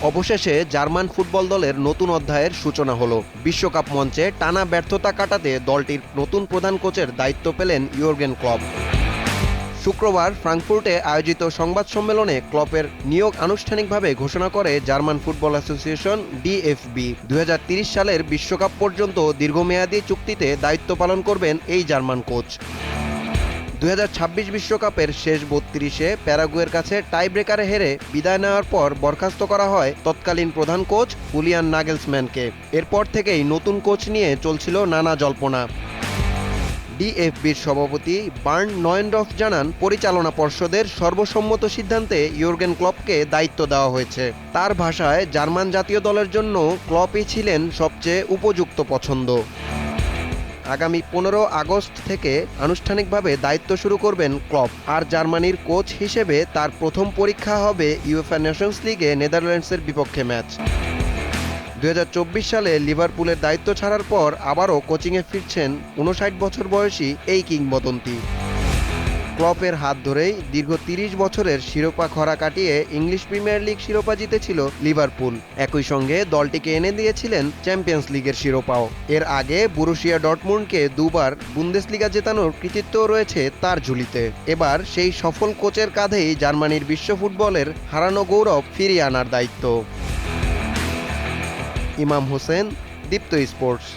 অবশেষে German football দলের নতুন অধ্যায়ের সূচনা হলো। বিশ্বকাপ মঞ্চে টানা ব্যর্থতা কাটাতে দলটির নতুন প্রধান কোচের দায়িত্ব পেলেন ইয়র্গেন ক্লপ। শুক্রবার ফ্রাঙ্কফুর্টে আয়োজিত সংবাদ সম্মেলনে ক্লপের নিয়োগ আনুষ্ঠানিকভাবে ঘোষণা করে জার্মান ফুটবল অ্যাসোসিয়েশন ডিএফবি। ২০৩০ সালের বিশ্বকাপ পর্যন্ত দীর্ঘমেয়াদী চুক্তিতে দায়িত্ব পালন করবেন এই জার্মান কোচ। ২০২৬ বিশ্বকাপের শেষ ৩২-এ প্যারাগুয়ের কাছে টাই ব্রেকারে হেরে বিদায় নেওয়ার পর বরখাস্ত করা হয় তৎকালীন প্রধান কোচ হুলিয়ান নাগেলসম্যানকে। এরপর থেকেই নতুন কোচ নিয়ে চলছিল নানা জল্পনা। ডিএফবির সভাপতি বার্ন নয়েনডর্ফ জানান, পরিচালনা পর্ষদের সর্বসম্মত সিদ্ধান্তে ইয়র্গেন ক্লপকে দায়িত্ব দেওয়া হয়েছে। তার ভাষায়, জার্মান জাতীয় দলের জন্য ক্লপই ছিলেন সবচেয়ে উপযুক্ত পছন্দ। আগামী ১৫ আগস্ট থেকে আনুষ্ঠানিকভাবে দায়িত্ব শুরু করবেন ক্লপ। আর জার্মানির কোচ হিসেবে তার প্রথম পরীক্ষা হবে ইউএফএ নেশনস লিগে নেদারল্যান্ডসের বিপক্ষে ম্যাচ। ২০২৪ সালে লিভারপুলের দায়িত্ব ছাড়ার পর আবারও কোচিংয়ে ফিরছেন ৫৯ বছর বয়সী এই কিংবদন্তি। ক্লপের হাত ধরেই দীর্ঘ ৩০ বছরের শিরোপা খরা কাটিয়ে ইংলিশ প্রিমিয়ার লিগ শিরোপা জিতেছিল লিভারপুল। একই সঙ্গে দলটিকে এনে দিয়েছিলেন চ্যাম্পিয়ন্স লিগের শিরোপাও। এর আগে বরুসিয়া ডর্টমুন্ডকে দুবার বুন্দেসলিগা জেতানোর কৃতিত্বও রয়েছে তার ঝুলিতে। এবার সেই সফল কোচের কাঁধেই জার্মানির বিশ্ব ফুটবলের হারানো গৌরব ফিরিয়ে আনার দায়িত্ব। ইমাম হোসেন, দীপ্ত স্পোর্টস।